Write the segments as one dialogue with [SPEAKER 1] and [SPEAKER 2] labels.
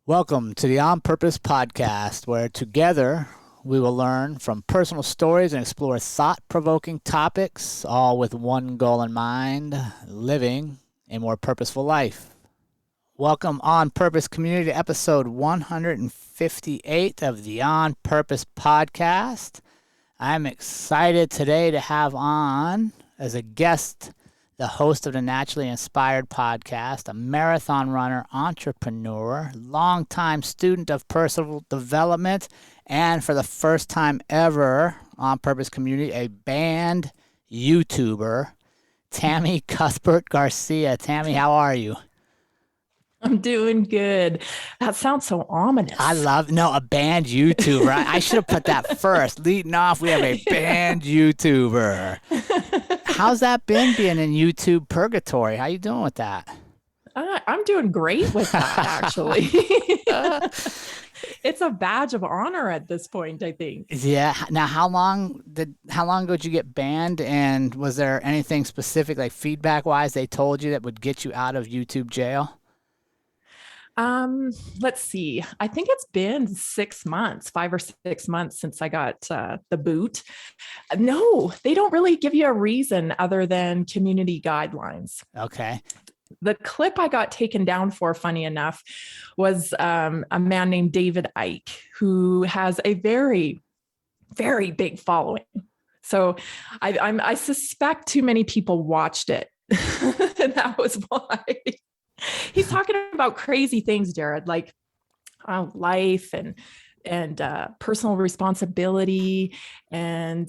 [SPEAKER 1] Welcome to the On Purpose podcast, where together we will learn from personal stories and explore thought-provoking topics, all with one goal in mind: living a more purposeful life. Welcome On Purpose community to episode 158 of the On Purpose podcast. I'm excited today to have on as a guest the host of the Naturally Inspired podcast, a marathon runner, entrepreneur, longtime student of personal development, and for the first time ever on Purpose Community, a banned YouTuber, Tammy Cuthbert Garcia. Tammy, how are you?
[SPEAKER 2] I'm doing good. That sounds so ominous.
[SPEAKER 1] A banned YouTuber. I should have put that first. Leading off, we have a banned YouTuber. How's that been being in YouTube purgatory? How you doing with that?
[SPEAKER 2] I'm doing great with that, actually. It's a badge of honor at this point, I think.
[SPEAKER 1] Yeah. Now, how long ago did you get banned? And was there anything specific, like feedback-wise, they told you that would get you out of YouTube jail?
[SPEAKER 2] Let's see. I think it's been 6 months, 5 or 6 months since I got the boot. No, they don't really give you a reason other than community guidelines.
[SPEAKER 1] Okay.
[SPEAKER 2] The clip I got taken down for, funny enough, was a man named David Icke, who has a very, very big following. So I suspect too many people watched it. And that was why. He's talking about crazy things, Jerrod, like life and personal responsibility and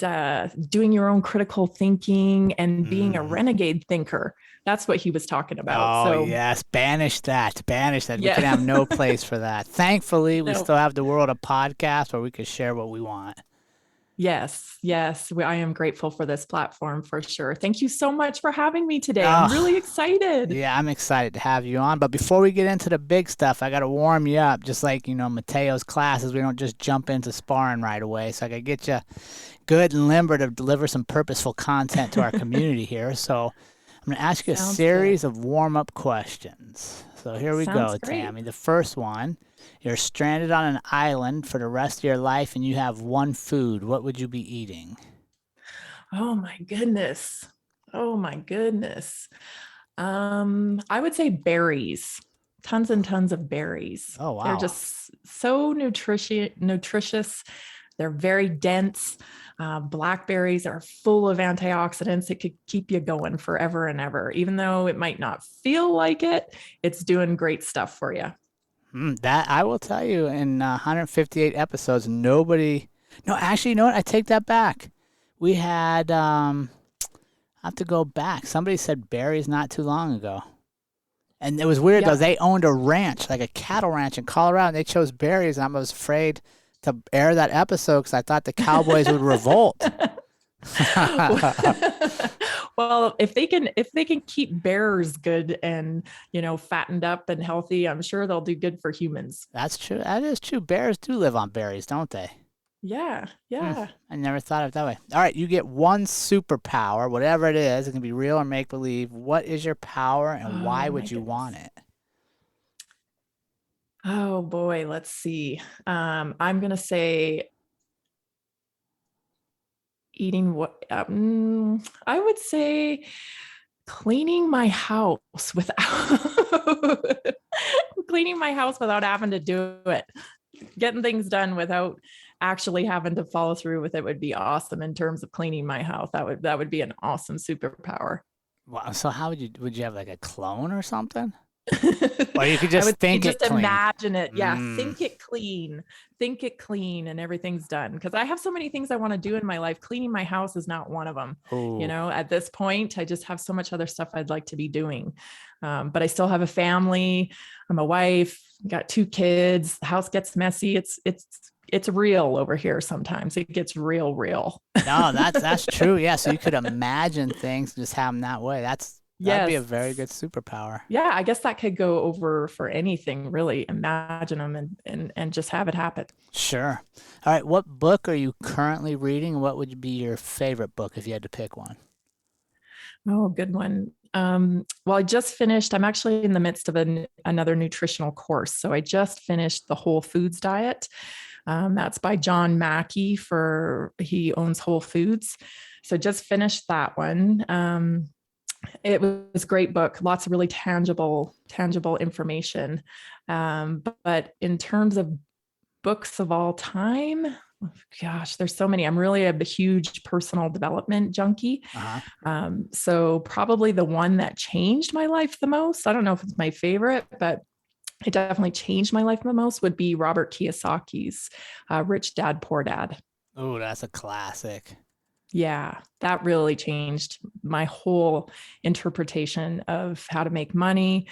[SPEAKER 2] doing your own critical thinking and being a renegade thinker. That's what he was talking about.
[SPEAKER 1] Oh, yes. Banish that. Yeah. We can have no place for that. Thankfully, we still have the world of podcasts where we can share what we want.
[SPEAKER 2] Yes. I am grateful for this platform for sure. Thank you so much for having me today. I'm really excited.
[SPEAKER 1] Yeah, I'm excited to have you on. But before we get into the big stuff, I got to warm you up. Just like, Mateo's classes, we don't just jump into sparring right away. So I got to get you good and limber to deliver some purposeful content to our community here. So I'm going to ask you a series of warm-up questions. So here we go, Tammy. The first one. You're stranded on an island for the rest of your life and you have one food. What would you be eating?
[SPEAKER 2] Oh my goodness. I would say berries. Tons and tons of berries.
[SPEAKER 1] Oh, wow.
[SPEAKER 2] They're just so nutritious. They're very dense. Blackberries are full of antioxidants. It could keep you going forever and ever. Even though it might not feel like it, it's doing great stuff for you.
[SPEAKER 1] That I will tell you, in 158 episodes, actually, you know what? I take that back. We had, I have to go back. Somebody said berries not too long ago. And it was weird, though. They owned a ranch, like a cattle ranch in Colorado, and they chose berries. And I was afraid to air that episode because I thought the cowboys would revolt.
[SPEAKER 2] Well, if they can keep bears good and, fattened up and healthy, I'm sure they'll do good for humans.
[SPEAKER 1] That's true. That is true. Bears do live on berries, don't they?
[SPEAKER 2] Yeah.
[SPEAKER 1] I never thought of it that way. All right, you get one superpower, whatever it is. It can be real or make-believe. What is your power and why would you want it?
[SPEAKER 2] Oh, boy. Let's see. I'm going to say eating what I would say cleaning my house without having to do it. Getting things done without actually having to follow through with it would be awesome in terms of cleaning my house. That would be an awesome superpower.
[SPEAKER 1] Wow. So how would you have like a clone or something? Or you could just
[SPEAKER 2] imagine it. Yeah. Think it clean and everything's done. Because I have so many things I want to do in my life. Cleaning my house is not one of them.
[SPEAKER 1] Ooh.
[SPEAKER 2] At this point, I just have so much other stuff I'd like to be doing. But I still have a family. I'm a wife, got 2 kids. The house gets messy. It's real over here. Sometimes it gets real.
[SPEAKER 1] No, that's true. Yeah. So you could imagine things, just have them that way. That'd be a very good superpower.
[SPEAKER 2] Yeah, I guess that could go over for anything, really. Imagine them and just have it happen.
[SPEAKER 1] Sure. All right. What book are you currently reading? What would be your favorite book if you had to pick one?
[SPEAKER 2] Oh, good one. Well, I just finished, I'm actually in the midst of another nutritional course. So I just finished the Whole Foods diet. That's by John Mackey he owns Whole Foods. So just finished that one. It was a great book, lots of really tangible information. But in terms of books of all time, gosh, there's so many. I'm really a huge personal development junkie. So probably the one that changed my life the most, I don't know if it's my favorite, but it definitely changed my life the most, would be Robert Kiyosaki's Rich Dad, Poor Dad.
[SPEAKER 1] Oh, that's a classic.
[SPEAKER 2] Yeah, that really changed my whole interpretation of how to make money,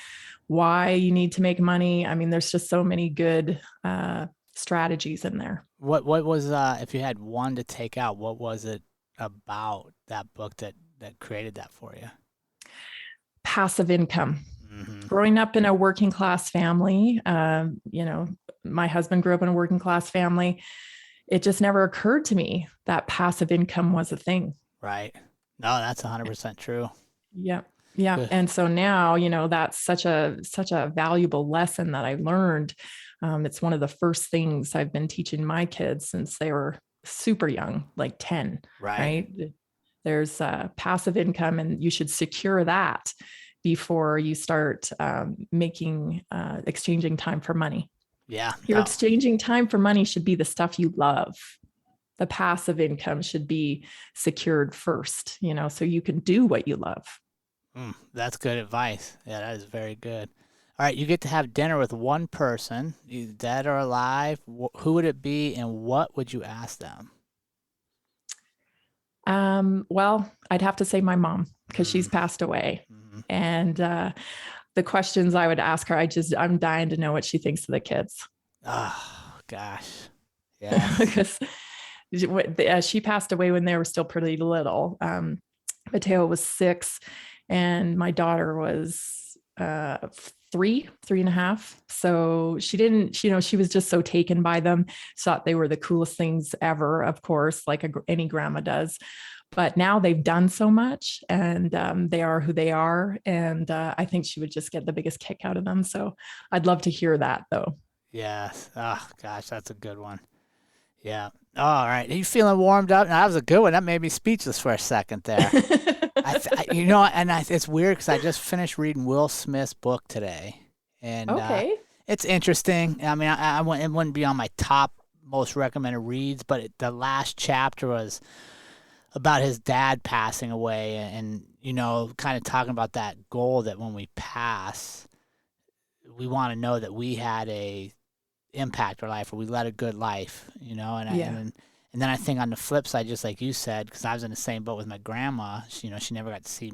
[SPEAKER 2] why you need to make money. I mean, there's just so many good strategies in there.
[SPEAKER 1] What was if you had one to take out, what was it about that book that created that for you?
[SPEAKER 2] Passive income.
[SPEAKER 1] Mm-hmm.
[SPEAKER 2] Growing up in a working class family, my husband grew up in a working class family. It just never occurred to me that passive income was a thing.
[SPEAKER 1] Right. No, that's 100% true.
[SPEAKER 2] Yeah. Yeah.
[SPEAKER 1] Good.
[SPEAKER 2] And so now, that's such a valuable lesson that I learned. It's one of the first things I've been teaching my kids since they were super young, like 10, right? There's passive income, and you should secure that before you start exchanging time for money.
[SPEAKER 1] Yeah.
[SPEAKER 2] Your exchanging time for money should be the stuff you love. The passive income should be secured first, so you can do what you love.
[SPEAKER 1] That's good advice. Yeah, that is very good. All right, you get to have dinner with one person, either dead or alive. Who would it be, and what would you ask them?
[SPEAKER 2] Well, I'd have to say my mom, because she's passed away. Mm-hmm. And the questions I would ask her, I'm dying to know what she thinks of the kids.
[SPEAKER 1] Oh, gosh. Yeah.
[SPEAKER 2] Because she passed away when they were still pretty little. Mateo was 6, and my daughter was 3.5. So she didn't, she was just so taken by them, thought they were the coolest things ever, of course, like any grandma does. But now they've done so much, and they are who they are. And I think she would just get the biggest kick out of them. So I'd love to hear that, though.
[SPEAKER 1] Yes. Oh, gosh, that's a good one. Yeah. All right. Are you feeling warmed up? Now, that was a good one. That made me speechless for a second there. It's weird because I just finished reading Will Smith's book today. And
[SPEAKER 2] okay.
[SPEAKER 1] It's interesting. I mean, it wouldn't be on my top most recommended reads, but the last chapter was about his dad passing away, and kind of talking about that goal that when we pass, we want to know that we had a impact our life, or we led a good life, and then I think on the flip side, just like you said, because I was in the same boat with my grandma, she never got to see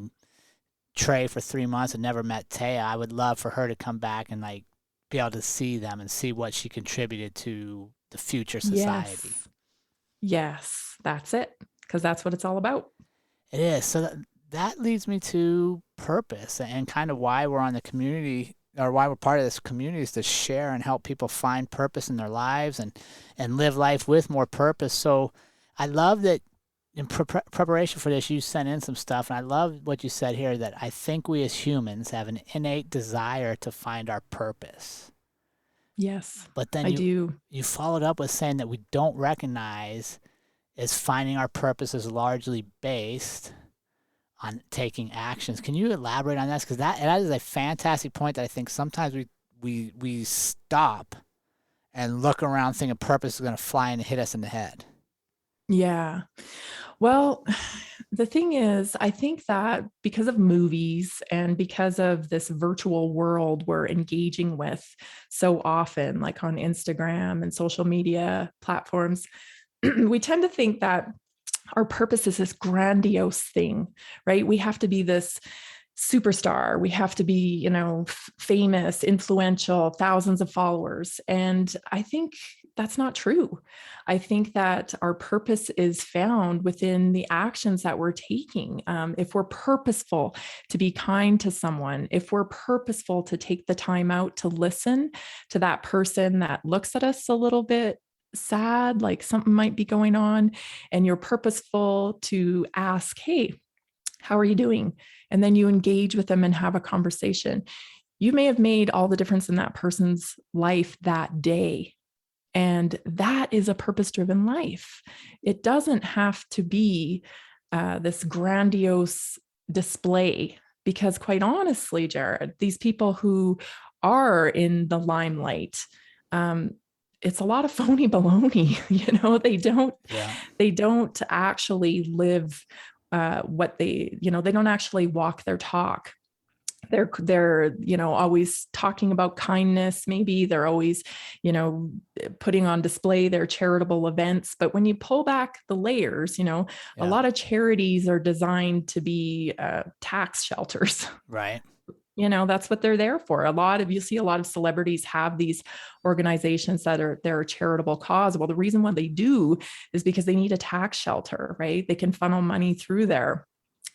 [SPEAKER 1] Trey for 3 months and never met Taya. I would love for her to come back and like be able to see them and see what she contributed to the future society.
[SPEAKER 2] Yes, that's it. Because that's what it's all about.
[SPEAKER 1] It is. So that leads me to purpose, and kind of why we're on the community, or why we're part of this community, is to share and help people find purpose in their lives and live life with more purpose. So I love that in preparation for this, you sent in some stuff, and I love what you said here, that I think we as humans have an innate desire to find our purpose.
[SPEAKER 2] Yes,
[SPEAKER 1] but then
[SPEAKER 2] I do.
[SPEAKER 1] You followed up with saying that we don't recognize is finding our purpose is largely based on taking actions. Can you elaborate on this? Because that is a fantastic point that I think sometimes we stop and look around thinking purpose is going to fly and hit us in the head.
[SPEAKER 2] Yeah. Well, the thing is, I think that because of movies and because of this virtual world we're engaging with so often, like on Instagram and social media platforms, we tend to think that our purpose is this grandiose thing, right? We have to be this superstar. We have to be, famous, influential, thousands of followers. And I think that's not true. I think that our purpose is found within the actions that we're taking. If we're purposeful to be kind to someone, if we're purposeful to take the time out to listen to that person that looks at us a little bit sad, like something might be going on, and you're purposeful to ask, hey, How are you doing? And then you engage with them and have a conversation. You may have made all the difference in that person's life that day. And that is a purpose-driven life. It doesn't have to be this grandiose display, because quite honestly, Jerrod, these people who are in the limelight, it's a lot of phony baloney. They don't actually live what they don't actually walk their talk. They're always talking about kindness. Maybe they're always putting on display their charitable events, but when you pull back the layers, a lot of charities are designed to be tax shelters.
[SPEAKER 1] Right.
[SPEAKER 2] That's what they're there for. You see a lot of celebrities have these organizations that are their charitable cause. Well, the reason why they do is because they need a tax shelter, right? They can funnel money through there.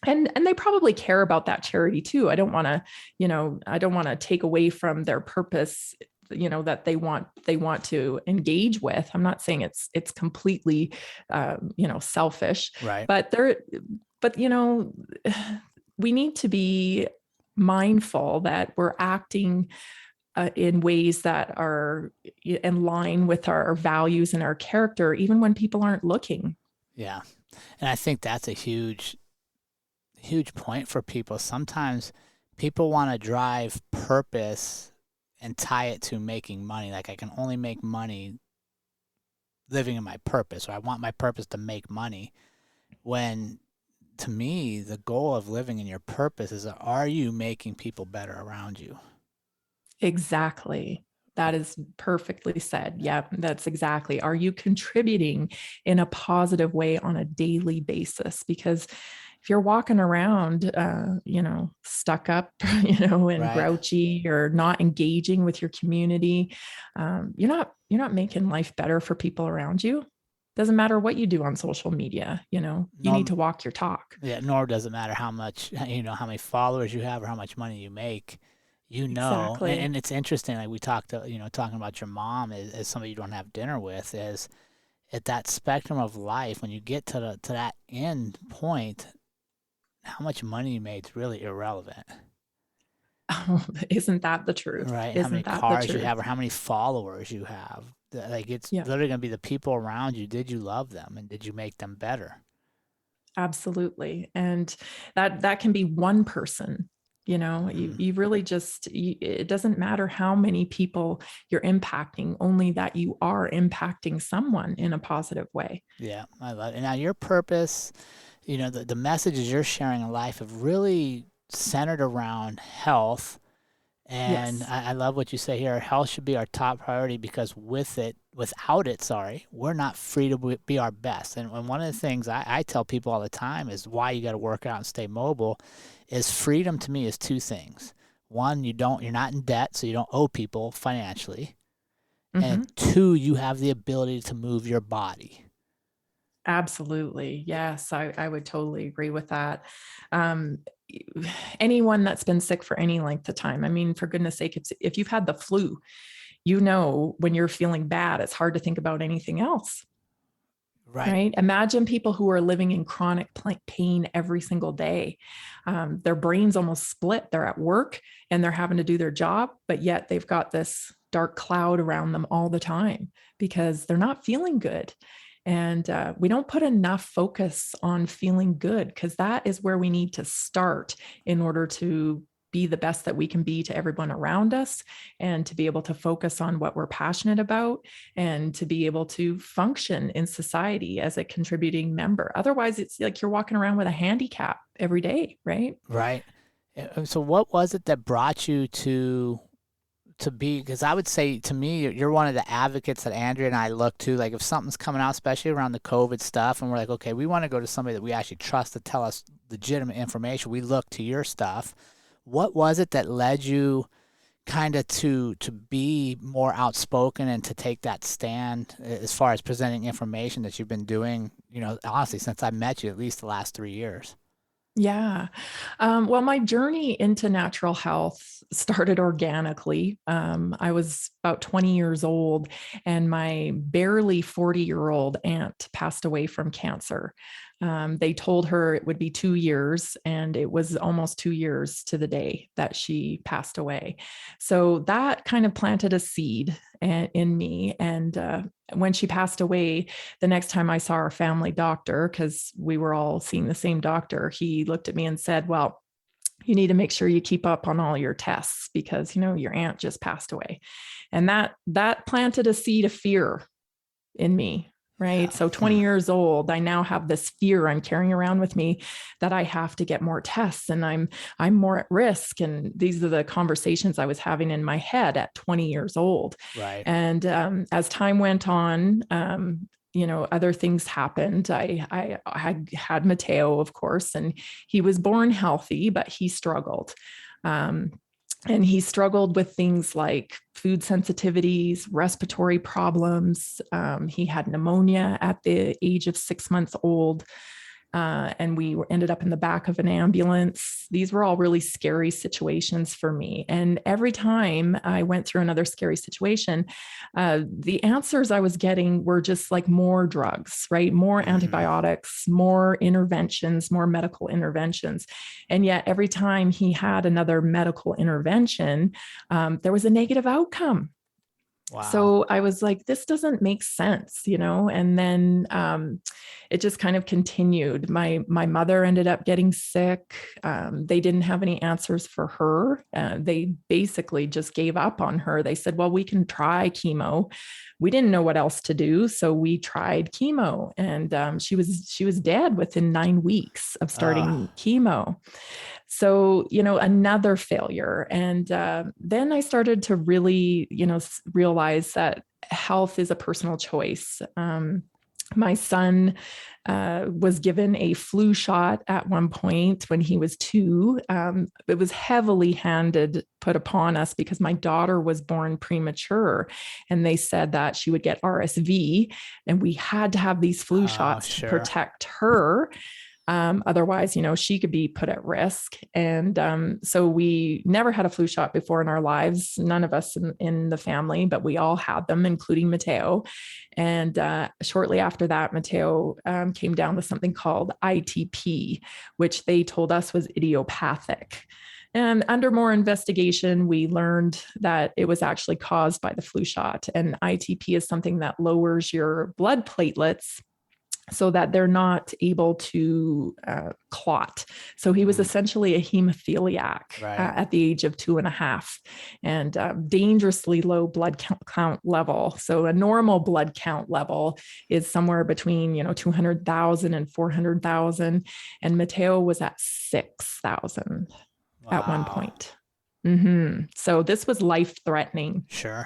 [SPEAKER 2] And they probably care about that charity too. I don't want to take away from their purpose, that they want to engage with. I'm not saying it's completely, selfish,
[SPEAKER 1] right.
[SPEAKER 2] but we need to be mindful that we're acting in ways that are in line with our values and our character, even when people aren't looking.
[SPEAKER 1] Yeah. And I think that's a huge point for people. Sometimes people want to drive purpose and tie it to making money. Like, I can only make money living in my purpose, or I want my purpose to make money. When, to me, the goal of living in your purpose is, are you making people better around you?
[SPEAKER 2] Exactly. That is perfectly said. Yep, that's exactly. Are you contributing in a positive way on a daily basis? Because if you're walking around, stuck up, and
[SPEAKER 1] right.
[SPEAKER 2] grouchy, or not engaging with your community, you're not making life better for people around you. Doesn't matter what you do on social media, you need to walk your talk.
[SPEAKER 1] Yeah, nor does it matter how much, how many followers you have or how much money you make.
[SPEAKER 2] Exactly.
[SPEAKER 1] And it's interesting, like we talked, talking about your mom as somebody you don't have dinner with, is at that spectrum of life, when you get to that end point, how much money you made is really irrelevant.
[SPEAKER 2] Oh, isn't that the truth?
[SPEAKER 1] Right. How many
[SPEAKER 2] Isn't that the
[SPEAKER 1] cars you
[SPEAKER 2] truth?
[SPEAKER 1] have or how many followers you have. Like, it's literally going to be the people around you. Did you love them and did you make them better?
[SPEAKER 2] Absolutely. And that can be one person. You really it doesn't matter how many people you're impacting, only that you are impacting someone in a positive way.
[SPEAKER 1] Yeah, I love it. And now your purpose, the messages you're sharing in life have really centered around health. And
[SPEAKER 2] Yes.
[SPEAKER 1] I love what you say here. Health should be our top priority, because without it, we're not free to be our best. And one of the things I tell people all the time is why you got to work out and stay mobile is freedom. To me, is two things. One, you're not in debt, so you don't owe people financially.
[SPEAKER 2] Mm-hmm.
[SPEAKER 1] And two, you have the ability to move your body.
[SPEAKER 2] Absolutely. Yes, I would totally agree with that. Anyone that's been sick for any length of time, I mean, for goodness sake, if you've had the flu, when you're feeling bad, it's hard to think about anything else. Right. Imagine people who are living in chronic pain every single day. Their brains almost split. They're at work and they're having to do their job, but yet they've got this dark cloud around them all the time because they're not feeling good. And we don't put enough focus on feeling good, because that is where we need to start in order to be the best that we can be to everyone around us, and to be able to focus on what we're passionate about, and to be able to function in society as a contributing member. Otherwise, it's like you're walking around with a handicap every day, right?
[SPEAKER 1] Right. So what was it that brought you to be, because I would say, to me, you're one of the advocates that Andrea and I look to. Like, if something's coming out, especially around the COVID stuff, and we're like, okay, we want to go to somebody that we actually trust to tell us legitimate information, we look to your stuff. What was it that led you kind of to be more outspoken and to take that stand as far as presenting information that you've been doing, honestly, since I met you, at least the last 3 years?
[SPEAKER 2] Yeah. Well, my journey into natural health started organically. I was about 20 years old, and my barely 40-year-old aunt passed away from cancer. They told her it would be 2 years, and it was almost 2 years to the day that she passed away. So that kind of planted a seed in me. And when she passed away, the next time I saw our family doctor, because we were all seeing the same doctor, he looked at me and said, well, you need to make sure you keep up on all your tests because, your aunt just passed away. And that planted a seed of fear in me. Right.
[SPEAKER 1] Yeah.
[SPEAKER 2] So 20 years old, I now have this fear I'm carrying around with me that I have to get more tests and I'm more at risk. And these are the conversations I was having in my head at 20 years old.
[SPEAKER 1] Right.
[SPEAKER 2] And as time went on, other things happened. I had Mateo, of course, and he was born healthy, but he struggled. And he struggled with things like food sensitivities, respiratory problems. He had pneumonia at the age of 6 months old. And we ended up in the back of an ambulance. These were all really scary situations for me. And every time I went through another scary situation, the answers I was getting were just like more drugs, right? More antibiotics, more interventions, more medical interventions. And yet every time he had another medical intervention, there was a negative outcome.
[SPEAKER 1] Wow.
[SPEAKER 2] So I was like, this doesn't make sense, and then it just kind of continued. My mother ended up getting sick. They didn't have any answers for her. They basically just gave up on her. They said, well, we can try chemo. We didn't know what else to do. So we tried chemo, and she was dead within 9 weeks of starting chemo. So, another failure. And then I started to really, realize that health is a personal choice. My son was given a flu shot at one point when he was 2. It was heavily put upon us because my daughter was born premature, and they said that she would get RSV, and we had to have these flu shots to protect her. Otherwise, she could be put at risk. And so we never had a flu shot before in our lives, none of us in the family, but we all had them, including Mateo. And shortly after that, Mateo came down with something called ITP, which they told us was idiopathic. And under more investigation, we learned that it was actually caused by the flu shot. And ITP is something that lowers your blood platelets so that they're not able to clot. So he was essentially a hemophiliac at the age of 2.5, and dangerously low blood count level. So a normal blood count level is somewhere between 200,000 and 400,000, and Mateo was at 6,000 at one point. So this was life-threatening.
[SPEAKER 1] Sure.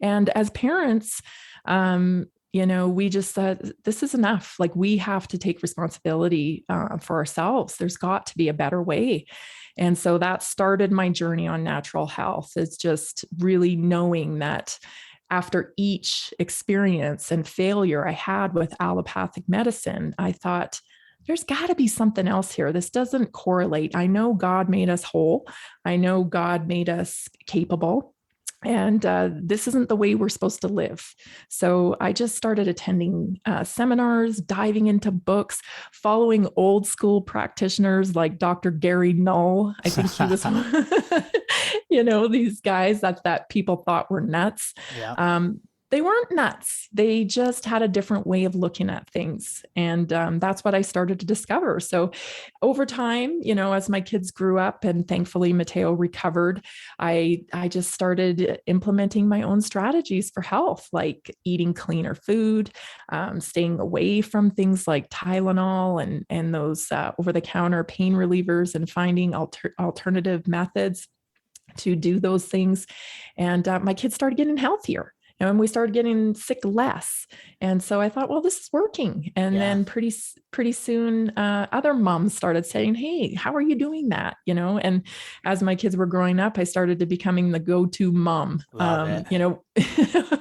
[SPEAKER 2] And as parents, we just said, this is enough. Like, we have to take responsibility for ourselves. There's got to be a better way. And so that started my journey on natural health. It's just really knowing that after each experience and failure I had with allopathic medicine, I thought, there's got to be something else here. This doesn't correlate. I know God made us whole. I know God made us capable. And this isn't the way we're supposed to live. So I just started attending seminars, diving into books, following old school practitioners like Dr. Gary Null. I think he was, these guys that people thought were nuts.
[SPEAKER 1] Yeah.
[SPEAKER 2] They weren't nuts. They just had a different way of looking at things. And that's what I started to discover. So over time, as my kids grew up and thankfully Mateo recovered, I just started implementing my own strategies for health, like eating cleaner food, staying away from things like Tylenol and those over-the-counter pain relievers, and finding alternative methods to do those things. And my kids started getting healthier. and we started getting sick less. And so I thought, well, this is working. And then pretty soon, other moms started saying, hey, how are you doing that? And as my kids were growing up, I started to becoming the go-to mom.
[SPEAKER 1] Love it.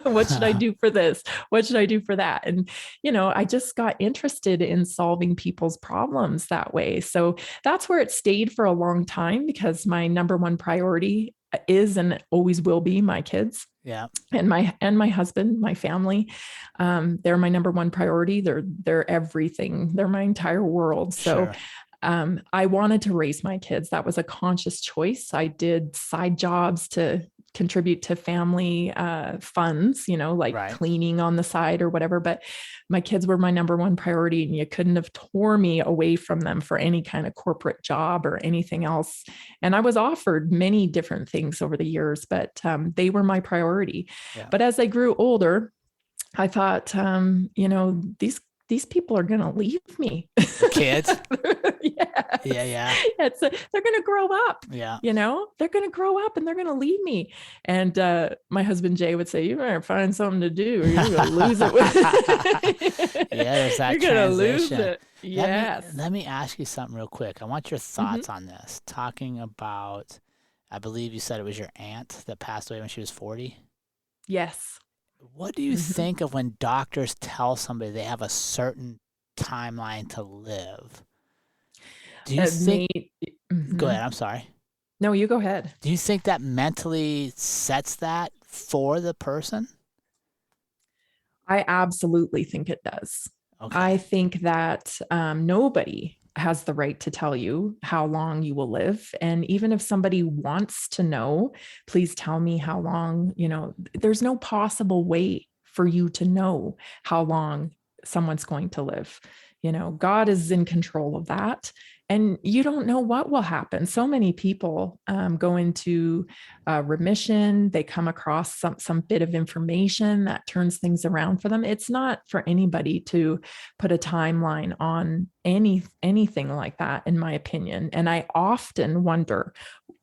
[SPEAKER 2] What should I do for this? What should I do for that? And, I just got interested in solving people's problems that way. So that's where it stayed for a long time, because my number one priority is and always will be my kids.
[SPEAKER 1] Yeah.
[SPEAKER 2] And my husband, my family. They're my number one priority. They're everything. They're my entire world. So I wanted to raise my kids. That was a conscious choice. I did side jobs to contribute to family funds, like cleaning on the side or whatever. But my kids were my number one priority, and you couldn't have tore me away from them for any kind of corporate job or anything else. And I was offered many different things over the years, but they were my priority. Yeah. But as I grew older, I thought, these people are going to leave me.
[SPEAKER 1] The kids?
[SPEAKER 2] Yeah. They're going to grow up. Yeah. They're going to grow up and they're going to leave me. And my husband, Jay, would say, you better find something to do or you're going to lose it.
[SPEAKER 1] There's that
[SPEAKER 2] you're going to lose it. Yes.
[SPEAKER 1] Let me ask you something real quick. I want your thoughts on this. Talking about, I believe you said it was your aunt that passed away when she was 40.
[SPEAKER 2] Yes.
[SPEAKER 1] What do you think of when doctors tell somebody they have a certain timeline to live? Do you think... Go ahead, I'm sorry.
[SPEAKER 2] No, you go ahead.
[SPEAKER 1] Do you think that mentally sets that for the person?
[SPEAKER 2] I absolutely think it does.
[SPEAKER 1] Okay.
[SPEAKER 2] I think that nobody has the right to tell you how long you will live. And even if somebody wants to know, please tell me how long, there's no possible way for you to know how long someone's going to live. God is in control of that. And you don't know what will happen. So many people go into remission. They come across some bit of information that turns things around for them. It's not for anybody to put a timeline on anything like that, in my opinion. And I often wonder,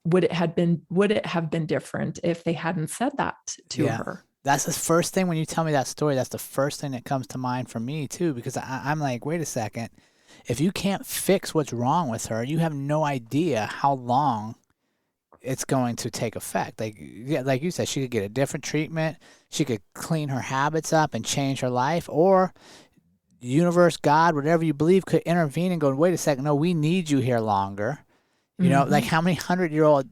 [SPEAKER 2] would it have been different if they hadn't said that to her?
[SPEAKER 1] That's the first thing when you tell me that story. That's the first thing that comes to mind for me too, because I'm like, wait a second. If you can't fix what's wrong with her, you have no idea how long it's going to take effect. Like you said, she could get a different treatment. She could clean her habits up and change her life, or the universe, God, whatever you believe, could intervene and go, wait a second, no, we need you here longer. Like how many 100-year-old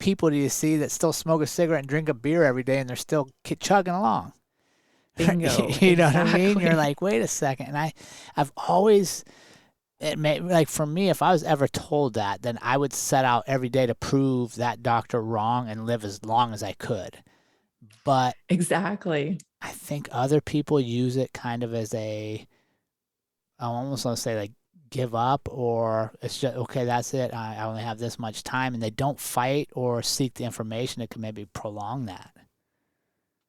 [SPEAKER 1] people do you see that still smoke a cigarette and drink a beer every day and they're still chugging along?
[SPEAKER 2] Bingo.
[SPEAKER 1] You know what I mean? You're like, wait a second. And I've always... like for me, if I was ever told that, then I would set out every day to prove that doctor wrong and live as long as I could. But
[SPEAKER 2] exactly,
[SPEAKER 1] I think other people use it kind of as I almost want to say like give up, or it's just, okay, that's it. I only have this much time, and they don't fight or seek the information that could maybe prolong that.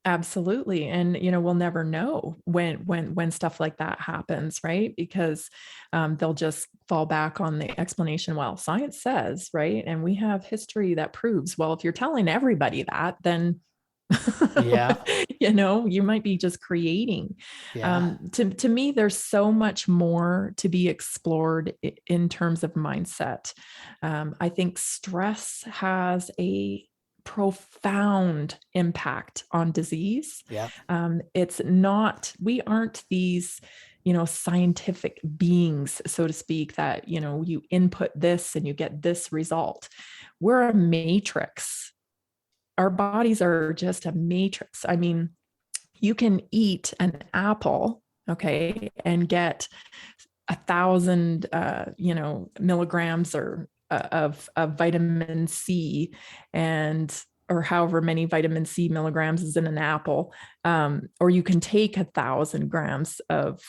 [SPEAKER 2] Absolutely. And, we'll never know when stuff like that happens, right? Because they'll just fall back on the explanation, well, science says, right? And we have history that proves, well, if you're telling everybody that, then, you might be just creating.
[SPEAKER 1] Yeah.
[SPEAKER 2] To me, there's so much more to be explored in terms of mindset. I think stress has a profound impact on disease.
[SPEAKER 1] Yeah.
[SPEAKER 2] We aren't these, scientific beings, so to speak, that, you input this and you get this result. We're a matrix. Our bodies are just a matrix. I mean, you can eat an apple, okay, and get 1,000, milligrams of vitamin C, or however many vitamin C milligrams is in an apple, or you can take 1,000 grams of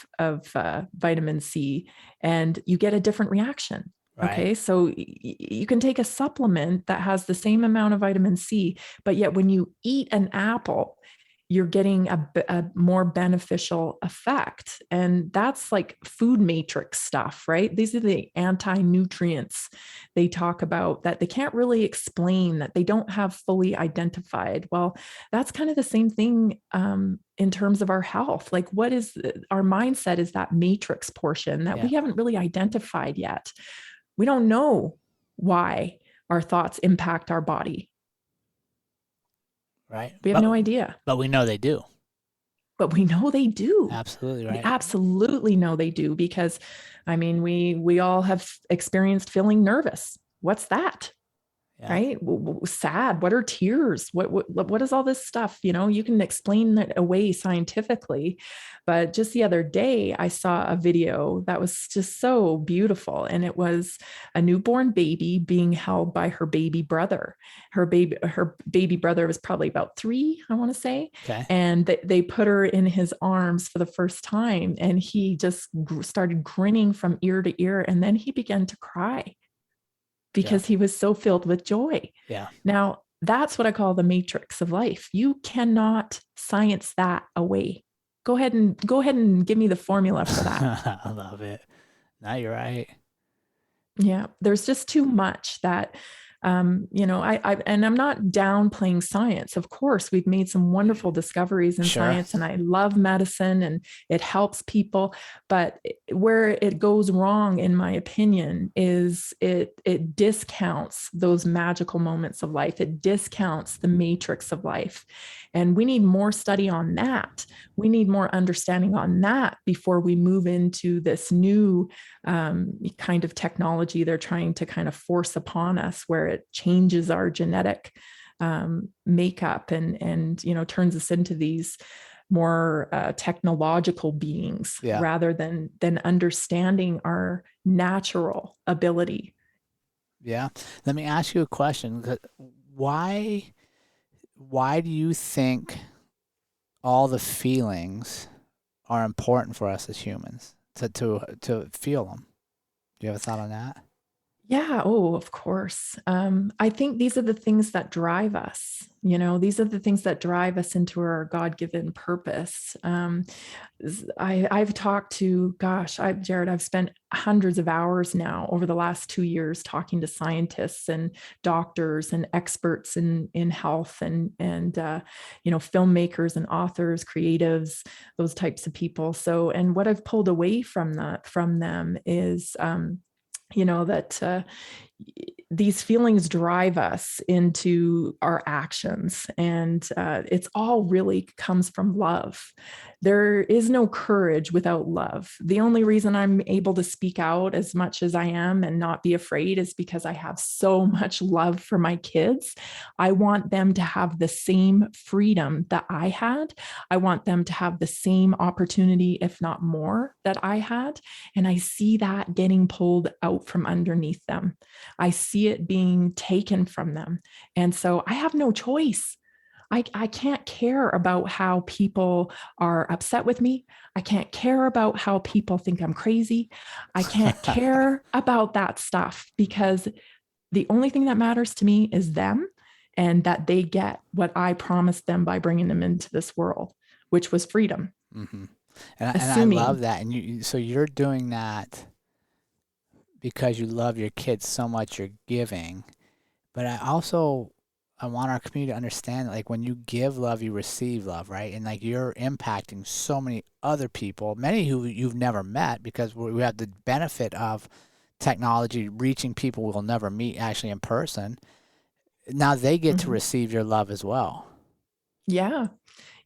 [SPEAKER 2] vitamin C and you get a different reaction. Right. Okay, so you can take a supplement that has the same amount of vitamin C, but yet when you eat an apple, you're getting a more beneficial effect. And that's like food matrix stuff, right? These are the anti-nutrients they talk about that they can't really explain, that they don't have fully identified. Well, that's kind of the same thing in terms of our health. Like, what is our mindset is that matrix portion that we haven't really identified yet. We don't know why our thoughts impact our body.
[SPEAKER 1] Right.
[SPEAKER 2] We have no idea.
[SPEAKER 1] But we know they do.
[SPEAKER 2] But we know they do.
[SPEAKER 1] Absolutely right.
[SPEAKER 2] We absolutely know they do, because I mean, we all have experienced feeling nervous. What's that? Right? Sad. What are tears? What is all this stuff? You know, you can explain it away scientifically, but just the other day I saw a video that was just so beautiful, and it was a newborn baby being held by her baby brother. Her baby brother was probably about 3, I want to say, and they put her in his arms for the first time, and he just started grinning from ear to ear, and then he began to cry, because he was so filled with joy.
[SPEAKER 1] Yeah.
[SPEAKER 2] Now, that's what I call the matrix of life. You cannot science that away. Go ahead and give me the formula for that.
[SPEAKER 1] I love it. No, you're right.
[SPEAKER 2] Yeah. There's just too much that, you know, and I'm not downplaying science. Of course, we've made some wonderful discoveries in science, and I love medicine and it helps people. But where it goes wrong, in my opinion, is it discounts those magical moments of life. It discounts the matrix of life. And we need more study on that. We need more understanding on that before we move into this new kind of technology they're trying to kind of force upon us, where it changes our genetic makeup and you know, turns us into these more technological beings, rather than understanding our natural ability.
[SPEAKER 1] Yeah. Let me ask you a question. Why do you think all the feelings are important for us as humans to feel them? Do you have a thought on that?
[SPEAKER 2] Yeah. Oh, of course. I think these are the things that drive us. You know, these are the things that drive us into our God-given purpose. I've talked to, Jerrod, I've spent hundreds of hours now over the last 2 years talking to scientists and doctors and experts in health and you know, filmmakers and authors, creatives, those types of people. So, and what I've pulled away from them is, you know, that these feelings drive us into our actions, and it's all really comes from love. There is no courage without love. The only reason I'm able to speak out as much as I am and not be afraid is because I have so much love for my kids. I want them to have the same freedom that I had. I want them to have the same opportunity, if not more, that I had. And I see that getting pulled out from underneath them. I see it being taken from them. And so I have no choice. I can't care about how people are upset with me. I can't care about how people think I'm crazy. I can't care about that stuff, because the only thing that matters to me is them, and that they get what I promised them by bringing them into this world, which was freedom.
[SPEAKER 1] Mm-hmm. And I love that. And so you're doing that because you love your kids so much, you're giving. But I want our community to understand that, like, when you give love, you receive love, right? And like, you're impacting so many other people, many who you've never met, because we have the benefit of technology reaching people we'll never meet actually in person. Now they get to receive your love as well.
[SPEAKER 2] Yeah.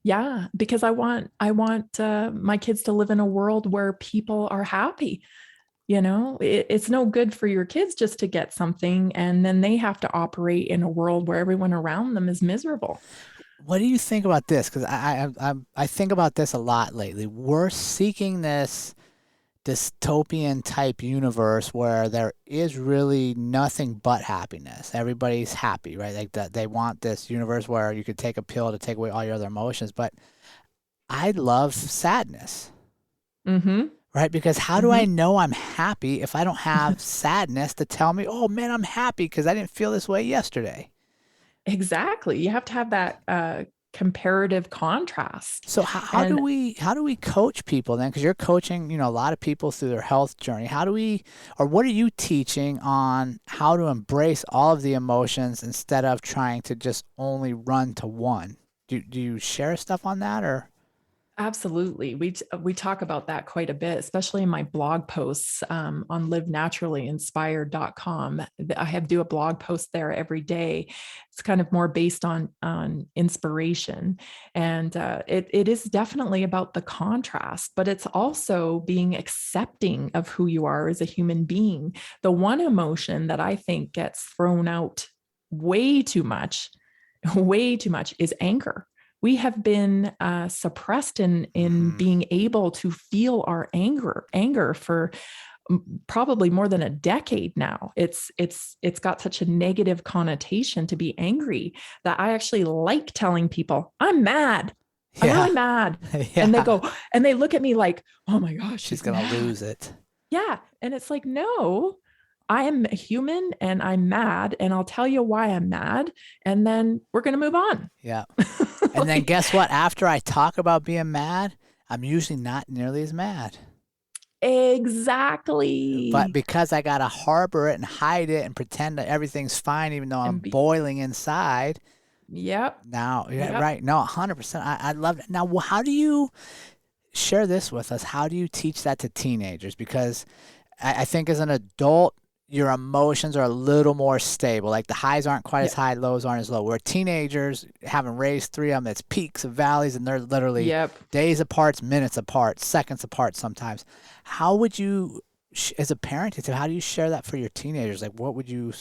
[SPEAKER 2] Yeah. Because I want my kids to live in a world where people are happy. You know, it's no good for your kids just to get something, and then they have to operate in a world where everyone around them is miserable.
[SPEAKER 1] What do you think about this? Because I think about this a lot lately. We're seeking this dystopian type universe where there is really nothing but happiness. Everybody's happy, right? Like that, they want this universe where you could take a pill to take away all your other emotions. But I love sadness.
[SPEAKER 2] Mm-hmm.
[SPEAKER 1] Right? Because how do I know I'm happy if I don't have sadness to tell me, oh man, I'm happy because I didn't feel this way yesterday?
[SPEAKER 2] Exactly. You have to have that comparative contrast.
[SPEAKER 1] So how do
[SPEAKER 2] And
[SPEAKER 1] we coach people then? Because you're coaching, a lot of people through their health journey. How do we, or what are you teaching on how to embrace all of the emotions instead of trying to just only run to one? Do you share stuff on that or?
[SPEAKER 2] absolutely. We talk about that quite a bit, especially in my blog posts on livenaturallyinspired.com. I do a blog post there every day. It's kind of more based on inspiration. And it is definitely about the contrast, but it's also being accepting of who you are as a human being. The one emotion that I think gets thrown out way too much, way too much is anger. We have been suppressed in being able to feel our anger for probably more than a decade now. It's got such a negative connotation to be angry that I actually like telling people I'm mad. I'm really mad.
[SPEAKER 1] Yeah.
[SPEAKER 2] And they go and they look at me like, oh my gosh,
[SPEAKER 1] She's gonna lose it.
[SPEAKER 2] Yeah. And it's like, no, I am a human and I'm mad, and I'll tell you why I'm mad, and then we're going to move on.
[SPEAKER 1] Yeah. And then guess what? After I talk about being mad, I'm usually not nearly as mad.
[SPEAKER 2] Exactly.
[SPEAKER 1] But because I got to harbor it and hide it and pretend that everything's fine, even though I'm boiling inside.
[SPEAKER 2] Yep.
[SPEAKER 1] Now, yeah, right. No, 100%. I love it. Now, how do you share this with us? How do you teach that to teenagers? Because I think as an adult, your emotions are a little more stable. Like the highs aren't quite as high, lows aren't as low. Where teenagers, having raised three of them, it's peaks and valleys, and they're literally days apart, minutes apart, seconds apart sometimes. How would you, as a parent, how do you share that for your teenagers? Like, what would you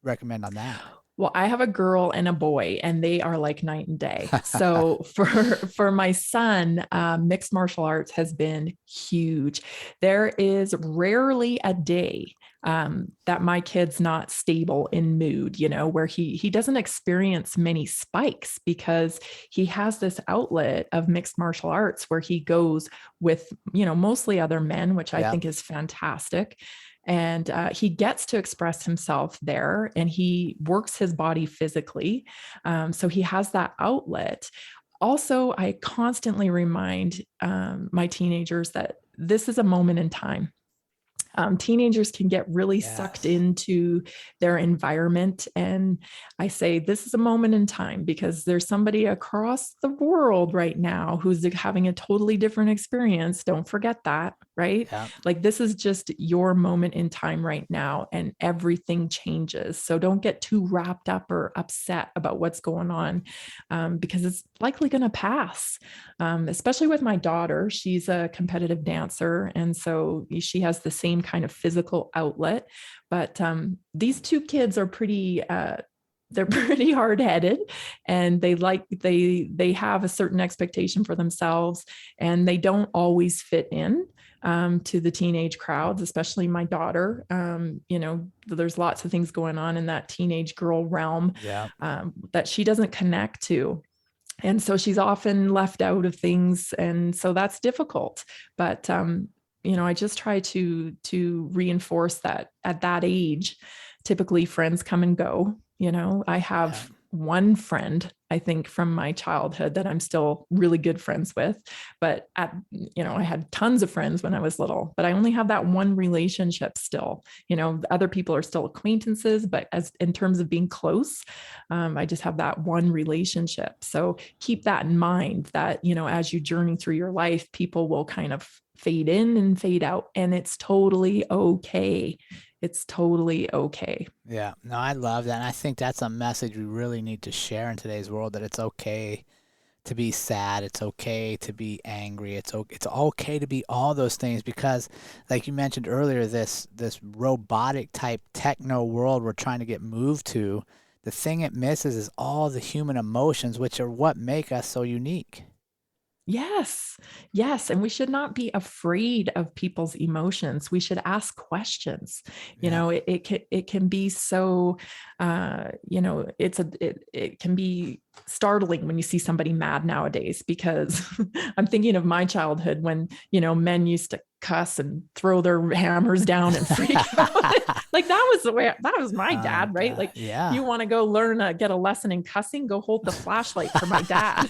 [SPEAKER 1] recommend on that?
[SPEAKER 2] Well, I have a girl and a boy, and they are like night and day. So for my son, mixed martial arts has been huge. There is rarely a day that my kid's not stable in mood, where he doesn't experience many spikes because he has this outlet of mixed martial arts where he goes with, mostly other men, which I think is fantastic. And he gets to express himself there, and he works his body physically. So he has that outlet. Also, I constantly remind my teenagers that this is a moment in time. Teenagers can get really sucked into their environment. And I say, this is a moment in time because there's somebody across the world right now who's having a totally different experience. Don't forget that, right? Yeah. Like this is just your moment in time right now, and everything changes. So don't get too wrapped up or upset about what's going on because it's likely going to pass. Especially with my daughter, she's a competitive dancer. And so she has the same kind of physical outlet, but these two kids are pretty they're pretty hard-headed, and they have a certain expectation for themselves, and they don't always fit in to the teenage crowds, especially my daughter. There's lots of things going on in that teenage girl realm that she doesn't connect to. And so she's often left out of things. And so that's difficult. But, I just try to reinforce that at that age, typically friends come and go. I have one friend, I think, from my childhood that I'm still really good friends with. But I had tons of friends when I was little, but I only have that one relationship still. Other people are still acquaintances, but as in terms of being close, I just have that one relationship. So keep that in mind that, as you journey through your life, people will kind of fade in and fade out, and it's totally okay. It's totally okay.
[SPEAKER 1] Yeah, no, I love that. And I think that's a message we really need to share in today's world, that it's okay to be sad. It's okay to be angry. It's okay to be all those things, because like you mentioned earlier, this robotic type techno world we're trying to get moved to, the thing it misses is all the human emotions, which are what make us so unique.
[SPEAKER 2] Yes. Yes. And we should not be afraid of people's emotions. We should ask questions.
[SPEAKER 1] Yeah.
[SPEAKER 2] It can be so, it can be startling when you see somebody mad nowadays, because I'm thinking of my childhood when, men used to cuss and throw their hammers down and freak out. Like that was my dad, right?
[SPEAKER 1] God.
[SPEAKER 2] Like,
[SPEAKER 1] Yeah.
[SPEAKER 2] you want to go get a lesson in cussing, go hold the flashlight for my dad.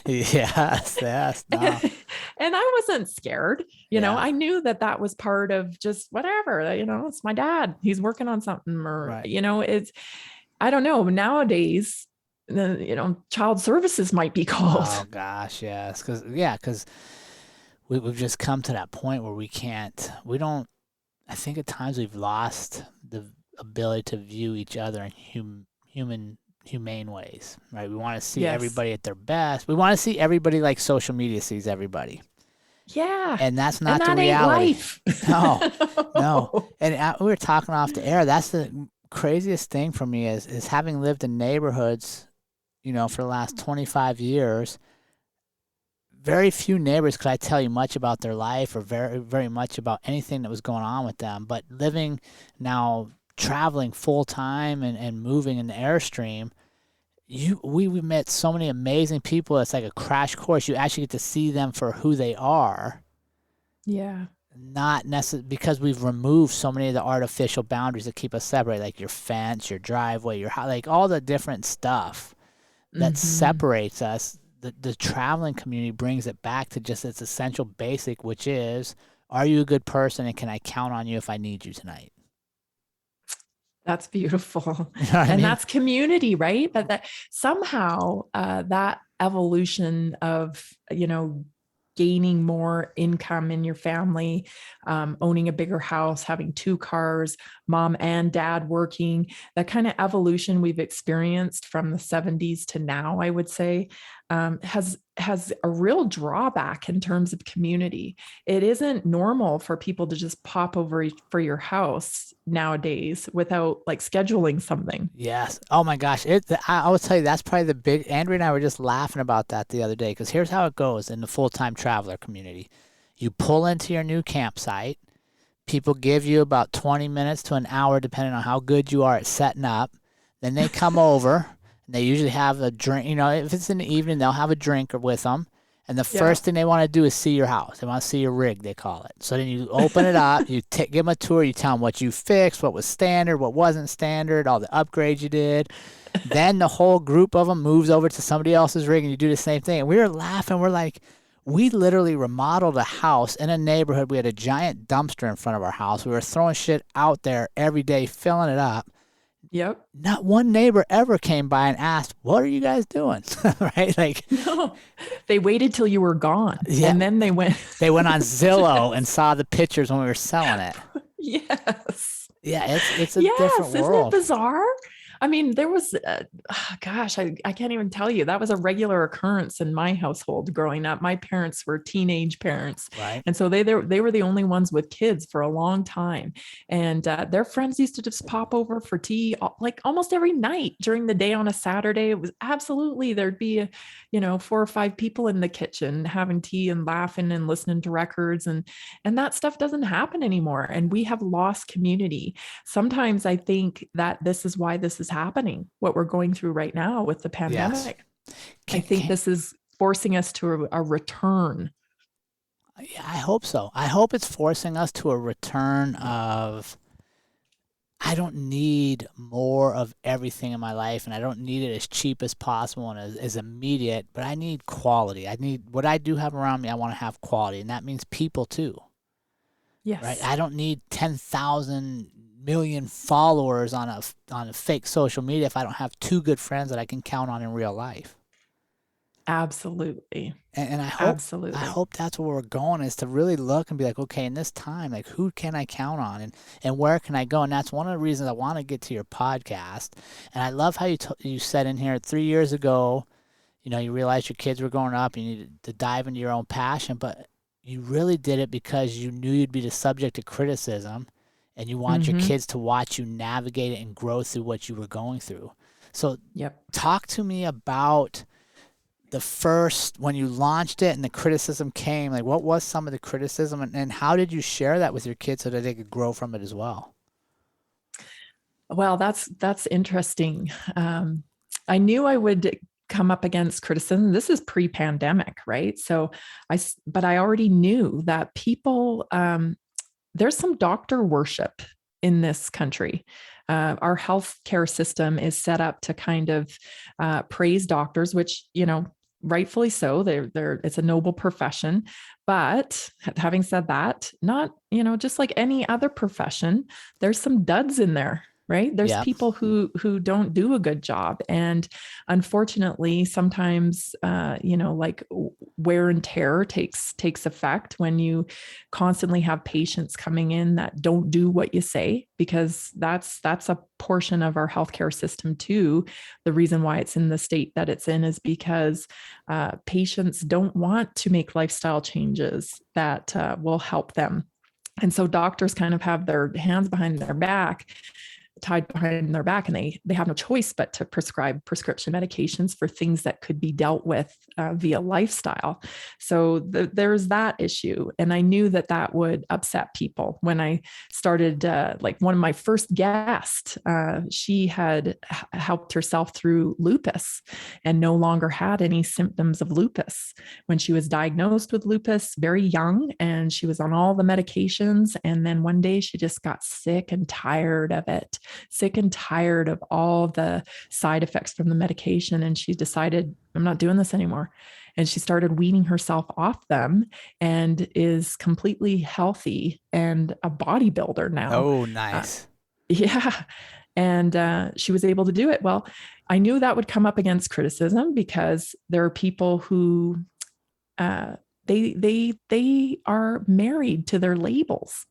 [SPEAKER 1] Yes. Yes. No.
[SPEAKER 2] And I wasn't scared.
[SPEAKER 1] Yeah.
[SPEAKER 2] I knew that was part of just whatever, it's my dad. He's working on something, or,
[SPEAKER 1] Right.
[SPEAKER 2] I don't know. Nowadays, child services might be called.
[SPEAKER 1] Oh gosh, yes. Because we've just come to that point where we don't, I think at times we've lost the ability to view each other in humane ways, right? We want to see
[SPEAKER 2] Yes.
[SPEAKER 1] everybody at their best. We want to see everybody like social media sees everybody.
[SPEAKER 2] Yeah.
[SPEAKER 1] And that's not
[SPEAKER 2] and that
[SPEAKER 1] the reality.
[SPEAKER 2] Ain't life.
[SPEAKER 1] No. And we were talking off the air. That's the craziest thing for me is having lived in neighborhoods, for the last 25 years. Very few neighbors could I tell you much about their life or very, very much about anything that was going on with them. But living now, traveling full time and moving in the Airstream, we met so many amazing people. It's like a crash course. You actually get to see them for who they are.
[SPEAKER 2] Yeah.
[SPEAKER 1] Not necessarily because we've removed so many of the artificial boundaries that keep us separate, like your fence, your driveway, your house, like all the different stuff that separates us. The traveling community brings it back to just its essential basic, which is, are you a good person and can I count on you if I need you tonight?
[SPEAKER 2] That's beautiful.
[SPEAKER 1] You know what I mean?
[SPEAKER 2] That's community, right? But that somehow that evolution of, gaining more income in your family, owning a bigger house, having 2 cars, mom and dad working, that kind of evolution we've experienced from the 70s to now, I would say, has a real drawback in terms of community. It isn't normal for people to just pop over for your house nowadays without like scheduling something.
[SPEAKER 1] Yes. Oh my gosh. I will tell you, that's probably the big, Andrea and I were just laughing about that the other day, because here's how it goes in the full-time traveler community. You pull into your new campsite. People give you about 20 minutes to an hour, depending on how good you are at setting up. Then they come over, and they usually have a drink. If it's in the evening, they'll have a drink with them. And the first thing they want to do is see your house. They want to see your rig, they call it. So then you open it up, you give them a tour, you tell them what you fixed, what was standard, what wasn't standard, all the upgrades you did. Then the whole group of them moves over to somebody else's rig, and you do the same thing. And we were laughing. We're like, we literally remodeled a house in a neighborhood. We had a giant dumpster in front of our house. We were throwing shit out there every day, filling it up.
[SPEAKER 2] Yep.
[SPEAKER 1] Not one neighbor ever came by and asked, what are you guys doing? Right? Like,
[SPEAKER 2] no, they waited till you were gone.
[SPEAKER 1] Yeah.
[SPEAKER 2] And then they went.
[SPEAKER 1] They went on Zillow and saw the pictures when we were selling it.
[SPEAKER 2] Yes.
[SPEAKER 1] Yeah, it's a different world.
[SPEAKER 2] Isn't it bizarre? I mean, there was, gosh, I can't even tell you. That was a regular occurrence in my household growing up. My parents were teenage parents.
[SPEAKER 1] Right.
[SPEAKER 2] And so they were the only ones with kids for a long time. And their friends used to just pop over for tea, like almost every night during the day on a Saturday. It was absolutely, there'd be, 4 or 5 people in the kitchen having tea and laughing and listening to records. And that stuff doesn't happen anymore. And we have lost community. Sometimes I think that this is why this is happening, what we're going through right now with the pandemic. Yes. I think this is forcing us to a return.
[SPEAKER 1] Yeah, I hope so. I hope it's forcing us to a return of, I don't need more of everything in my life, and I don't need it as cheap as possible and as immediate, but I need quality. I need what I do have around me. I want to have quality, and that means people too.
[SPEAKER 2] Yes.
[SPEAKER 1] Right? I don't need 10,000 million followers on a fake social media if I don't have 2 good friends that I can count on in real life.
[SPEAKER 2] Absolutely.
[SPEAKER 1] And I hope that's where we're going, is to really look and be like, okay, in this time, like, who can I count on and where can I go? And that's one of the reasons I want to get to your podcast. And I love how you said in here 3 years ago, you realized your kids were growing up, you needed to dive into your own passion, but you really did it because you knew you'd be the subject of criticism. And you want your kids to watch you navigate it and grow through what you were going through. So talk to me about the first, when you launched it and the criticism came, like what was some of the criticism, and how did you share that with your kids so that they could grow from it as well?
[SPEAKER 2] Well, that's interesting. I knew I would come up against criticism. This is pre-pandemic, right? But I already knew that people, there's some doctor worship in this country. Our healthcare system is set up to kind of praise doctors, which, rightfully so. It's a noble profession. But having said that, not, just like any other profession, there's some duds in there. Right. There's
[SPEAKER 1] Yeah.
[SPEAKER 2] people who don't do a good job. And unfortunately, sometimes, like wear and tear takes effect when you constantly have patients coming in that don't do what you say, because that's a portion of our healthcare system too. The reason why it's in the state that it's in is because patients don't want to make lifestyle changes that will help them. And so doctors kind of have their hands behind their back, tied behind their back, and they have no choice but to prescribe prescription medications for things that could be dealt with via lifestyle. So there's that issue. And I knew that would upset people when I started, like one of my first guests, she had helped herself through lupus and no longer had any symptoms of lupus when she was diagnosed with lupus very young, and she was on all the medications. And then one day she just got sick and tired of it, sick and tired of all the side effects from the medication. And she decided, I'm not doing this anymore. And she started weaning herself off them and is completely healthy and a bodybuilder now.
[SPEAKER 1] Oh, nice.
[SPEAKER 2] Yeah. And she was able to do it. Well, I knew that would come up against criticism because there are people who they are married to their labels.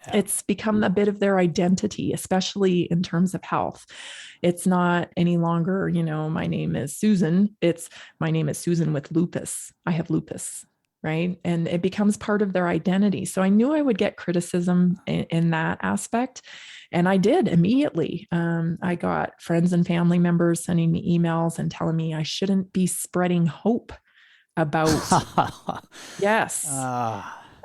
[SPEAKER 2] Yeah. It's become a bit of their identity, especially in terms of health. It's not any longer, my name is Susan. It's my name is Susan with lupus. I have lupus, right? And it becomes part of their identity. So I knew I would get criticism in that aspect. And I did immediately. I got friends and family members sending me emails and telling me I shouldn't be spreading hope about, yes.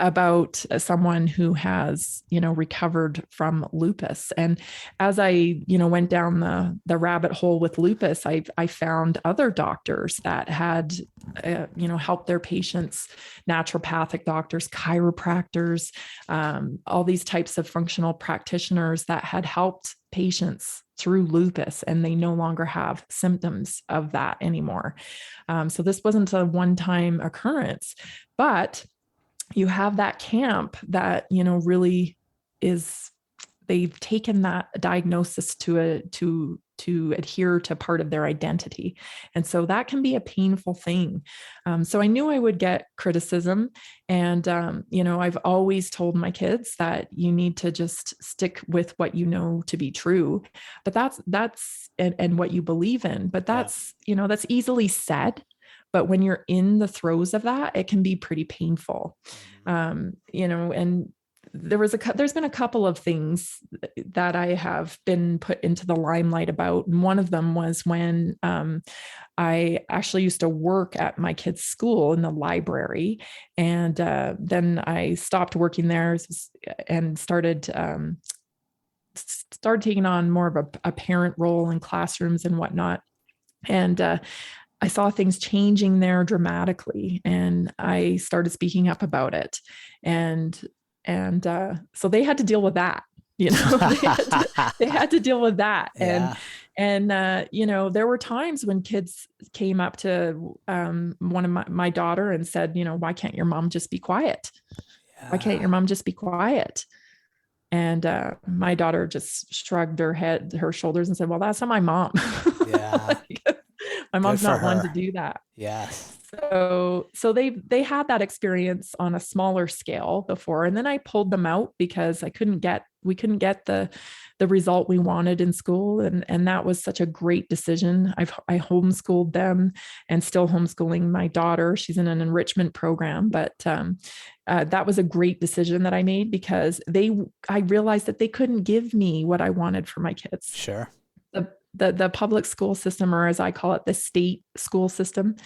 [SPEAKER 2] About someone who has, recovered from lupus. And as I, went down the rabbit hole with lupus, I found other doctors that had, helped their patients, naturopathic doctors, chiropractors, all these types of functional practitioners that had helped patients through lupus, and they no longer have symptoms of that anymore. So this wasn't a one-time occurrence, but you have that camp that, really is, they've taken that diagnosis to adhere to part of their identity. And so that can be a painful thing. So I knew I would get criticism. And, I've always told my kids that you need to just stick with what you know to be true, but that's and what you believe in, but that's, that's easily said. But when you're in the throes of that, it can be pretty painful. And there's been a couple of things that I have been put into the limelight about. And one of them was when I actually used to work at my kid's school in the library. And then I stopped working there and started taking on more of a parent role in classrooms and whatnot. And I saw things changing there dramatically, and I started speaking up about it. And so they had to deal with that, they had to deal with that. Yeah. And there were times when kids came up to one of my daughter and said, why can't your mom just be quiet? Yeah. Why can't your mom just be quiet? And my daughter just shrugged her shoulders and said, well, that's not my mom. Yeah. My mom's not one to do that. Yes. So they had that experience on a smaller scale before. And then I pulled them out because we couldn't get the result we wanted in school. And that was such a great decision. I homeschooled them and still homeschooling my daughter. She's in an enrichment program, but that was a great decision that I made because I realized that they couldn't give me what I wanted for my kids.
[SPEAKER 1] Sure.
[SPEAKER 2] the public school system, or as I call it, the state school system,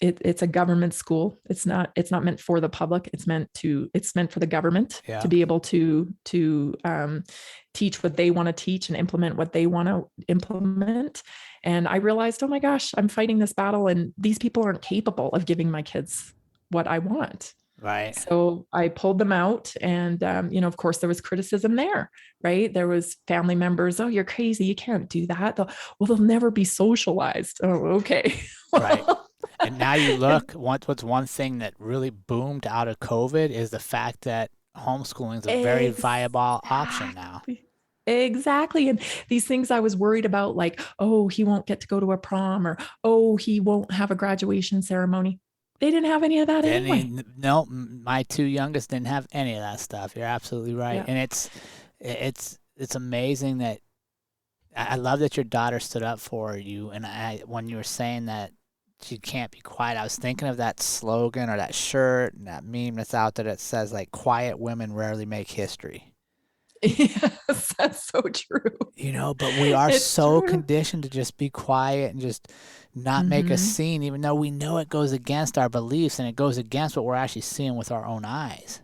[SPEAKER 2] it's a government school. It's not meant for the public. It's meant for the government to be able to teach what they want to teach and implement what they want to implement. And I realized, oh my gosh, I'm fighting this battle, and these people aren't capable of giving my kids what I want.
[SPEAKER 1] Right.
[SPEAKER 2] So I pulled them out, and, of course there was criticism there, right? There was family members. Oh, you're crazy. You can't do that. They'll never be socialized. Oh, okay.
[SPEAKER 1] Right. And now you look, what's one thing that really boomed out of COVID is the fact that homeschooling is a very viable option now.
[SPEAKER 2] Exactly. And these things I was worried about, like, oh, he won't get to go to a prom, or, oh, he won't have a graduation ceremony. They didn't have any of that anyway.
[SPEAKER 1] No, my two youngest didn't have any of that stuff. You're absolutely right. Yeah. And it's amazing that I love that your daughter stood up for you. And when you were saying that she can't be quiet, I was thinking of that slogan or that shirt and that meme that's out there that says, like, quiet women rarely make history.
[SPEAKER 2] Yes, that's so true.
[SPEAKER 1] But we are so conditioned to just be quiet and just not make a scene, even though we know it goes against our beliefs and it goes against what we're actually seeing with our own eyes.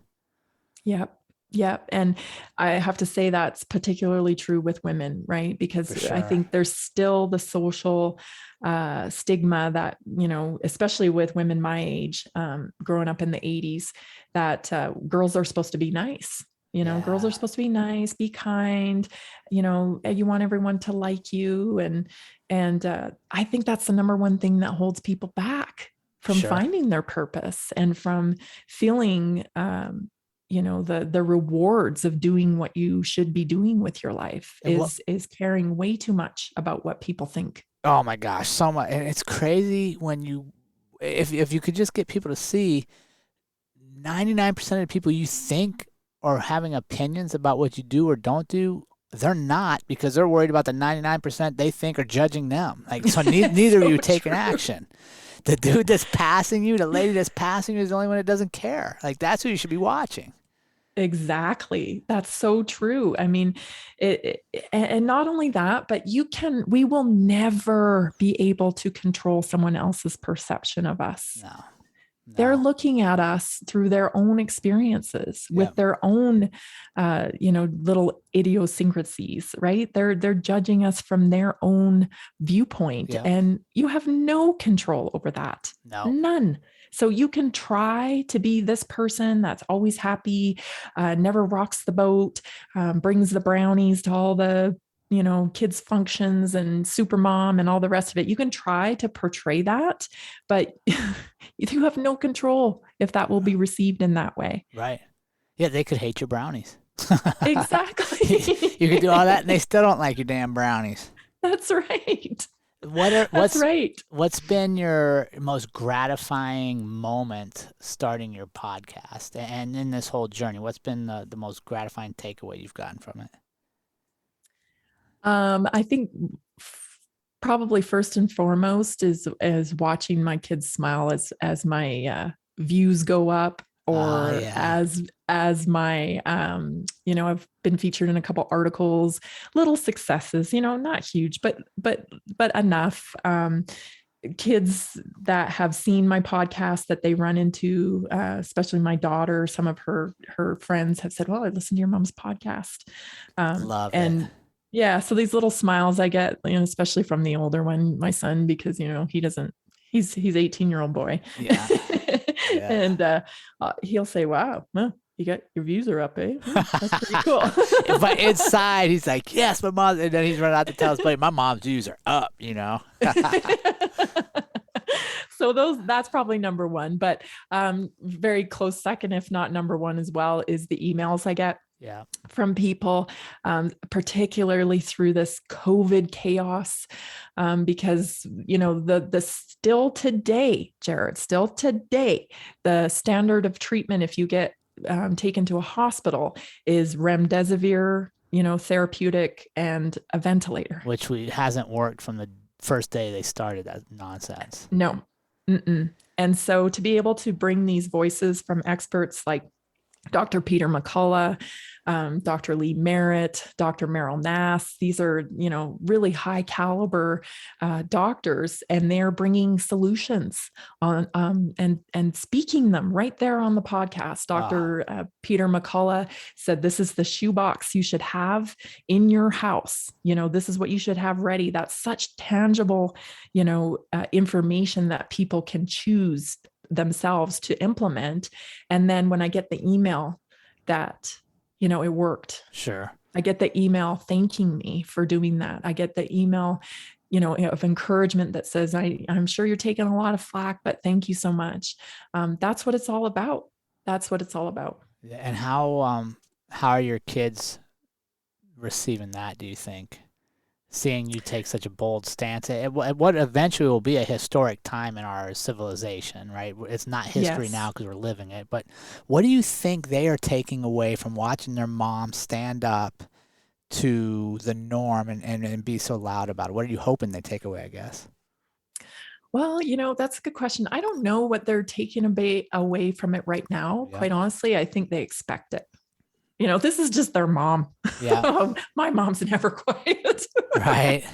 [SPEAKER 2] Yep. And I have to say that's particularly true with women, right? Because sure. I think there's still the social stigma that, especially with women my age, growing up in the 80s, that girls are supposed to be nice. Girls are supposed to be nice, be kind, you want everyone to like you. And I think that's the number one thing that holds people back from sure. finding their purpose and from feeling, the rewards of doing what you should be doing with your life is caring way too much about what people think.
[SPEAKER 1] Oh my gosh, so much. And it's crazy when if you could just get people to see 99% of the people you think or having opinions about what you do or don't do, they're not, because they're worried about the 99% they think are judging them. Like, so neither of you taking action. The dude that's passing you, the lady that's passing you is the only one that doesn't care. Like, that's who you should be watching.
[SPEAKER 2] Exactly. That's so true. I mean, and not only that, but we will never be able to control someone else's perception of us.
[SPEAKER 1] No.
[SPEAKER 2] They're looking at us through their own experiences with their own, little idiosyncrasies, right? They're judging us from their own viewpoint, and you have no control over that.
[SPEAKER 1] No.
[SPEAKER 2] None. So you can try to be this person that's always happy, never rocks the boat, brings the brownies to all the kids' functions and super mom and all the rest of it. You can try to portray that, but you have no control if that will be received in that way.
[SPEAKER 1] Right. Yeah, they could hate your brownies.
[SPEAKER 2] Exactly.
[SPEAKER 1] You could do all that and they still don't like your damn brownies.
[SPEAKER 2] That's right.
[SPEAKER 1] That's right. What's been your most gratifying moment starting your podcast and in this whole journey? What's been the most gratifying takeaway you've gotten from it?
[SPEAKER 2] I think probably first and foremost is watching my kids smile as my views go up, or as my I've been featured in a couple articles, little successes, not huge, but enough. Kids that have seen my podcast that they run into, especially my daughter, some of her friends have said, well, I listened to your mom's podcast.
[SPEAKER 1] Love it.
[SPEAKER 2] Yeah. So these little smiles I get, especially from the older one, my son, because, he's 18-year-old boy.
[SPEAKER 1] Yeah.
[SPEAKER 2] And he'll say, wow, well, you got your views are up, eh? That's pretty cool.
[SPEAKER 1] But inside he's like, yes, my mom. And then he's running out to tell his buddy, my mom's views are up,
[SPEAKER 2] So that's probably number one, but very close second, if not number one as well, is the emails I get.
[SPEAKER 1] Yeah.
[SPEAKER 2] From people, particularly through this COVID chaos, because, the still today, Jerrod, the standard of treatment, if you get taken to a hospital, is remdesivir, therapeutic, and a ventilator.
[SPEAKER 1] Which hasn't worked from the first day they started. That nonsense.
[SPEAKER 2] No. Mm-mm. And so to be able to bring these voices from experts like Dr. Peter McCullough, Dr. Lee Merritt, Dr. Merrill Nass. These are, really high caliber doctors, and they're bringing solutions on and speaking them right there on the podcast. Dr. Peter McCullough said, this is the shoebox you should have in your house. This is what you should have ready. That's such tangible, information that people can choose themselves to implement. And then when I get the email that, it worked.
[SPEAKER 1] Sure.
[SPEAKER 2] I get the email thanking me for doing that. I get the email, of encouragement that says, I'm sure you're taking a lot of flack, but thank you so much. That's what it's all about. That's what it's all about.
[SPEAKER 1] And how are your kids receiving that, do you think? Seeing you take such a bold stance at what eventually will be a historic time in our civilization, right? It's not history now because we're living it, but what do you think they are taking away from watching their mom stand up to the norm and be so loud about it? What are you hoping they take away, I guess?
[SPEAKER 2] Well, that's a good question. I don't know what they're taking away from it right now. Yeah. Quite honestly, I think they expect it. This is just their mom.
[SPEAKER 1] Yeah.
[SPEAKER 2] My mom's never quiet.
[SPEAKER 1] Right.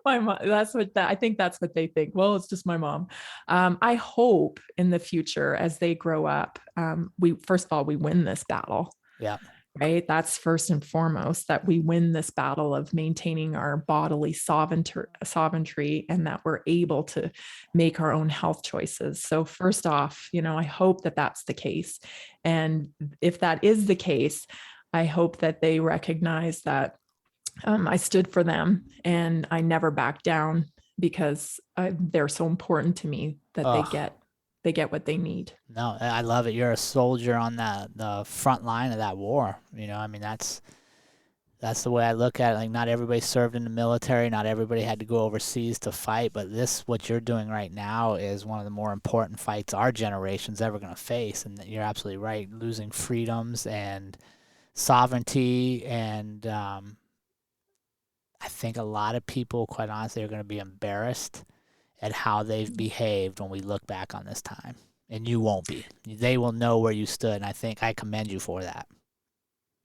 [SPEAKER 2] My mom, I think that's what they think. Well, it's just my mom. I hope in the future, as they grow up, first of all, we win this battle.
[SPEAKER 1] Yeah.
[SPEAKER 2] Right. That's first and foremost, that we win this battle of maintaining our bodily sovereignty, and that we're able to make our own health choices. So first off, I hope that that's the case. And if that is the case, I hope that they recognize that I stood for them and I never back down, because they're so important to me that they get what they need.
[SPEAKER 1] No, I love it. You're a soldier on the front line of that war. That's the way I look at it. Like, not everybody served in the military, not everybody had to go overseas to fight, but what you're doing right now is one of the more important fights our generation's ever going to face. And you're absolutely right. Losing freedoms and sovereignty, and I think a lot of people, quite honestly, are going to be embarrassed at how they've behaved when we look back on this time. And you won't be. They will know where you stood, and I think I commend you for that.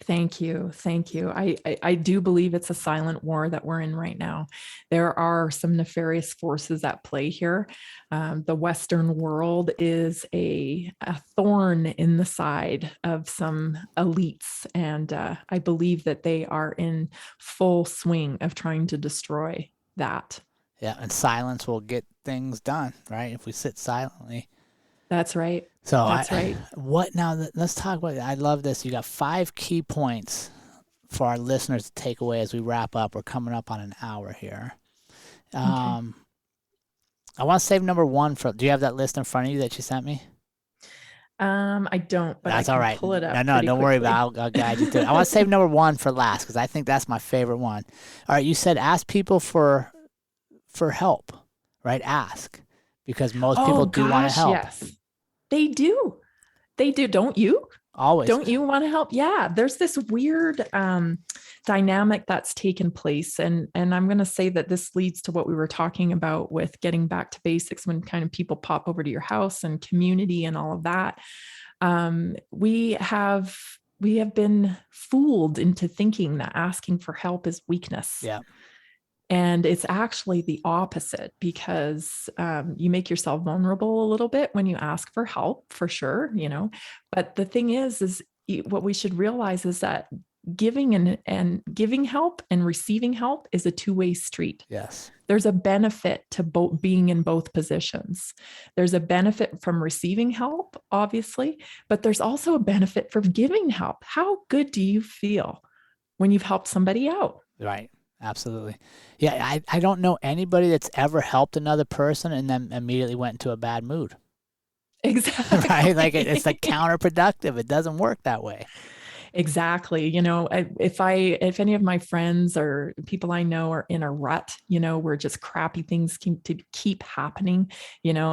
[SPEAKER 2] Thank you. Thank you. I do believe it's a silent war that we're in right now. There are some nefarious forces at play here. The Western world is a thorn in the side of some elites, and I believe that they are in full swing of trying to destroy that.
[SPEAKER 1] Yeah, and silence will get things done, right? If we sit silently.
[SPEAKER 2] That's right.
[SPEAKER 1] So
[SPEAKER 2] that's right.
[SPEAKER 1] What now? Let's talk about it. I love this. You got 5 key points for our listeners to take away as we wrap up. We're coming up on an hour here. Okay. I want to save number 1 for. Do you have that list in front of you that you sent me?
[SPEAKER 2] I don't, but
[SPEAKER 1] that's
[SPEAKER 2] I can
[SPEAKER 1] all right.
[SPEAKER 2] Pull it up.
[SPEAKER 1] No, don't worry about it. I'll guide you through it. I want to save number 1 for last, because I think that's my favorite one. All right, you said ask people for help, right? Ask, because most people do want to help.
[SPEAKER 2] Yes, they do. They do. Don't you?
[SPEAKER 1] Always.
[SPEAKER 2] Don't you want to help? Yeah. There's this weird dynamic that's taken place. And I'm going to say that this leads to what we were talking about with getting back to basics, when kind of people pop over to your house and community and all of that. We have been fooled into thinking that asking for help is weakness.
[SPEAKER 1] Yeah. And
[SPEAKER 2] it's actually the opposite, because you make yourself vulnerable a little bit when you ask for help, for sure, But the thing is what we should realize is that giving and giving help and receiving help is a two-way street.
[SPEAKER 1] Yes.
[SPEAKER 2] There's a benefit to both being in both positions. There's a benefit from receiving help, obviously, but there's also a benefit from giving help. How good do you feel when you've helped somebody out?
[SPEAKER 1] Right. Absolutely. Yeah, I don't know anybody that's ever helped another person and then immediately went into a bad mood.
[SPEAKER 2] Exactly.
[SPEAKER 1] Right? Like it's like counterproductive. It doesn't work that way.
[SPEAKER 2] Exactly. If any of my friends or people I know are in a rut, where just crappy things keep happening,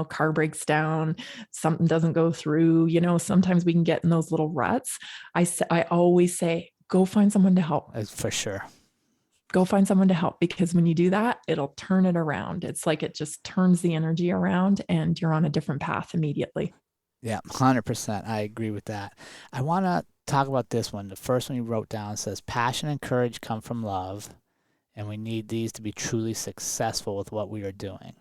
[SPEAKER 2] car breaks down, something doesn't go through, sometimes we can get in those little ruts. I always say, go find someone to help.
[SPEAKER 1] For sure.
[SPEAKER 2] Go find someone to help, because when you do that, it'll turn it around. It's like it just turns the energy around and you're on a different path immediately.
[SPEAKER 1] Yeah, 100%. I agree with that. I want to talk about this one. The first one you wrote down says, passion and courage come from love, and we need these to be truly successful with what we are doing.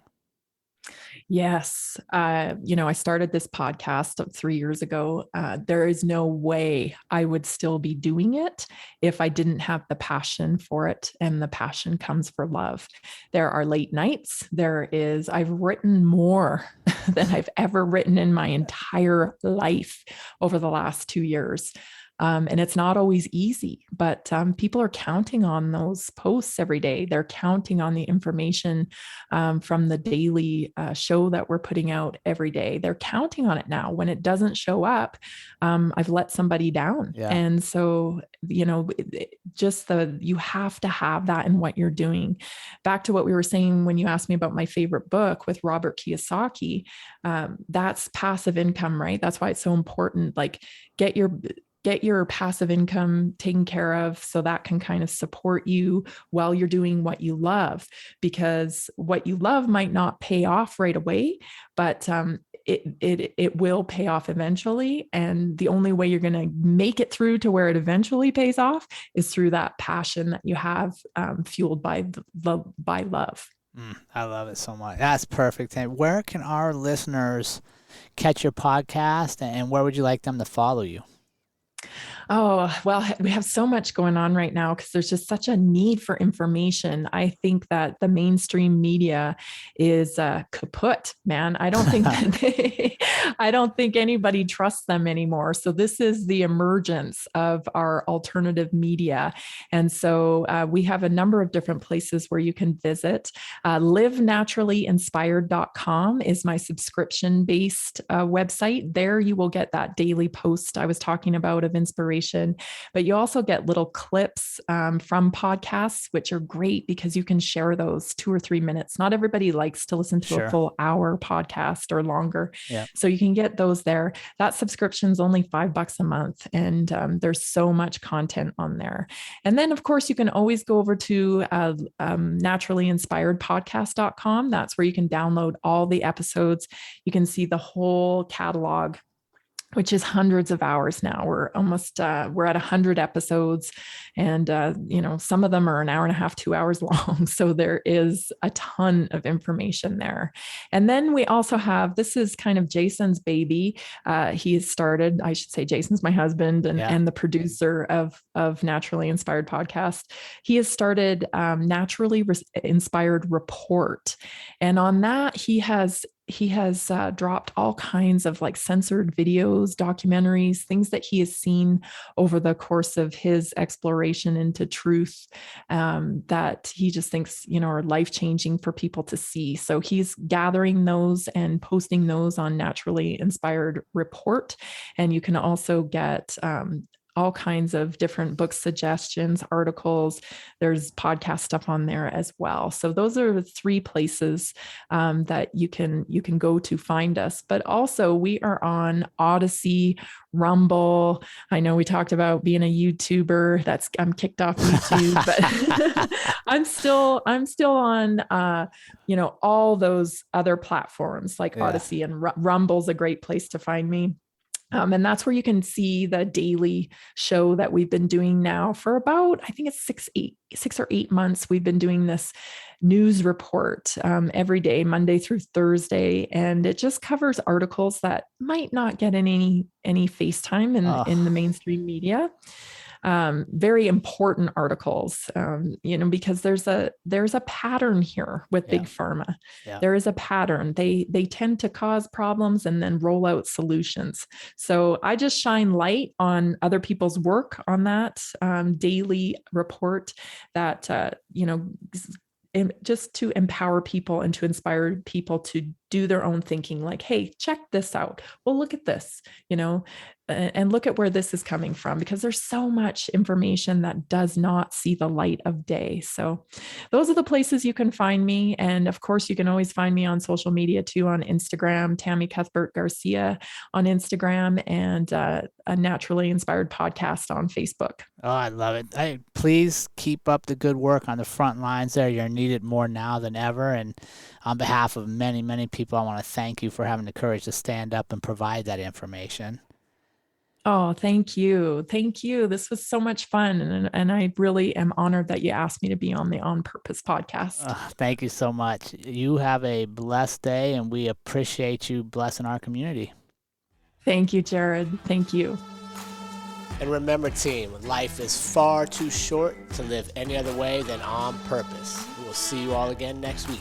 [SPEAKER 2] Yes. I started this podcast 3 years ago. There is no way I would still be doing it if I didn't have the passion for it. And the passion comes for love. There are late nights. I've written more than I've ever written in my entire life over the last 2 years. And it's not always easy, but people are counting on those posts every day. They're counting on the information from the daily show that we're putting out every day. They're counting on it now. When it doesn't show up, I've let somebody down.
[SPEAKER 1] Yeah.
[SPEAKER 2] And so, you have to have that in what you're doing. Back to what we were saying when you asked me about my favorite book with Robert Kiyosaki, that's passive income, right? That's why it's so important. Like, get your passive income taken care of so that can kind of support you while you're doing what you love, because what you love might not pay off right away, but it will pay off eventually. And the only way you're going to make it through to where it eventually pays off is through that passion that you have, fueled by love.
[SPEAKER 1] I love it so much. That's perfect. And where can our listeners catch your podcast, and where would you like them to follow you?
[SPEAKER 2] Oh, well, we have so much going on right now because there's just such a need for information. I think that the mainstream media is kaput, man. I don't think I don't think anybody trusts them anymore. So this is the emergence of our alternative media. And so we have a number of different places where you can visit. LiveNaturallyInspired.com is my subscription-based website. There you will get that daily post I was talking about of inspiration, but you also get little clips from podcasts, which are great because you can share those 2 or 3 minutes. Not everybody likes to listen to a full hour podcast or longer.
[SPEAKER 1] Yeah.
[SPEAKER 2] So you can get those there. That subscription is only $5 a month. And there's so much content on there. And then of course you can always go over to naturallyinspiredpodcast.com. That's where you can download all the episodes. You can see the whole catalog, which is hundreds of hours now. We're at 100 episodes, and some of them are an hour and a half, 2 hours long. So there is a ton of information there. And then we also have, this is kind of Jason's baby. He has started, I should say, Jason's my husband and the producer of Naturally Inspired Podcast. He has started Naturally Inspired Report. And on that, he has dropped all kinds of like censored videos, documentaries, things that he has seen over the course of his exploration into truth, that he just thinks, are life-changing for people to see. So he's gathering those and posting those on Naturally Inspired Report. And you can also get all kinds of different book suggestions, articles. There's podcast stuff on there as well. So those are the 3 places that you can go to find us. But also we are on Odyssey, Rumble. I know we talked about being a YouTuber. I'm kicked off YouTube, but I'm still on all those other platforms like Odyssey, and Rumble's a great place to find me. And that's where you can see the daily show that we've been doing now for about, I think it's 6 or 8 months. We've been doing this news report every day, Monday through Thursday. And it just covers articles that might not get any FaceTime in the mainstream media. Very important articles, because there's a pattern here with Big Pharma. Yeah. There is a pattern. They tend to cause problems and then roll out solutions. So I just shine light on other people's work on that daily report that, just to empower people and to inspire people to do their own thinking, like, hey, check this out. Well, look at this, and look at where this is coming from, because there's so much information that does not see the light of day. So those are the places you can find me. And of course, you can always find me on social media too, on Instagram, Tammy Cuthbert Garcia on Instagram, and a Naturally Inspired Podcast on Facebook.
[SPEAKER 1] Oh, I love it. Please keep up the good work on the front lines there. You're needed more now than ever. And on behalf of many, many people, I want to thank you for having the courage to stand up and provide that information.
[SPEAKER 2] Oh, thank you. Thank you. This was so much fun. And I really am honored that you asked me to be on the On Purpose podcast.
[SPEAKER 1] Thank you so much. You have a blessed day, and we appreciate you blessing our community.
[SPEAKER 2] Thank you, Jerrod. Thank you.
[SPEAKER 3] And remember, team, life is far too short to live any other way than on purpose. We will see you all again next week.